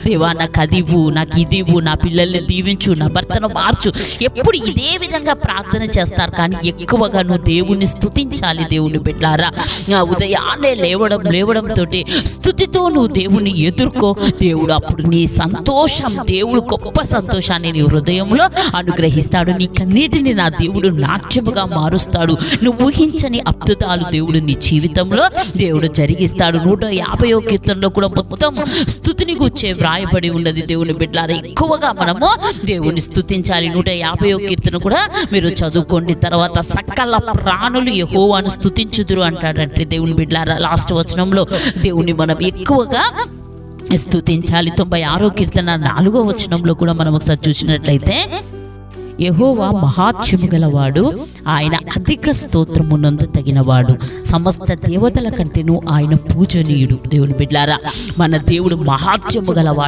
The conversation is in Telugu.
దేవా నాకు అది ఇవ్వు, నాకు ఇది ఇవ్వు, నా పిల్లల్ని దీవించు, నా భర్తను మార్చు, ఎప్పుడు ఇదే విధంగా ప్రార్థన చేస్తారు. కానీ ఎక్కువగా నువ్వు దేవుణ్ణి స్తుతించాలి. దేవుని బిడ్డలారా, ఉదయాన్నే లేవడంతో స్తుతితో నువ్వు దేవుని ఎదుర్కో. దేవుడు అప్పుడు నీ సంతోషం, దేవుడు గొప్ప సంతోషాన్ని నీ హృదయంలో అనుగ్రహిస్తాడు. నీ కన్నీటిని నా దేవుడు నాట్యముగా మారుస్తాడు. నువ్వు ఊహించని అద్భుతాలు దేవుడు నీ జీవితంలో దేవుడు జరిగిస్తాడు. 150వ కీర్తనలో కూడా మొత్తం స్తుతిని గుర్చే వ్రాయబడి ఉన్నది. దేవుని బిడ్డలారా, ఎక్కువగా మనము దేవుని స్తుతించాలి. 150వ కీర్తన కూడా మీరు చదువుకోండి. తర్వాత సకల ప్రాణులు యెహోవాను స్తుతించుదురు అంటాడంటే దేవుని బిడ్డలారా, లాస్ట్ వచనంలో దేవుని మనం ఎక్కువగా స్తుతించాలి. 96వ కీర్తన 4వ వచనంలో కూడా మనం ఒకసారి చూసినట్లయితే, యెహోవా మహాత్మ్యము గలవాడు, ఆయన అధిక స్తోత్రమునందు తగినవాడు, సమస్త దేవతల కంటేను ఆయన పూజనీయుడు. దేవుని బిడ్డలారా, మన దేవుడు మహాత్మ్యము గలవాడు.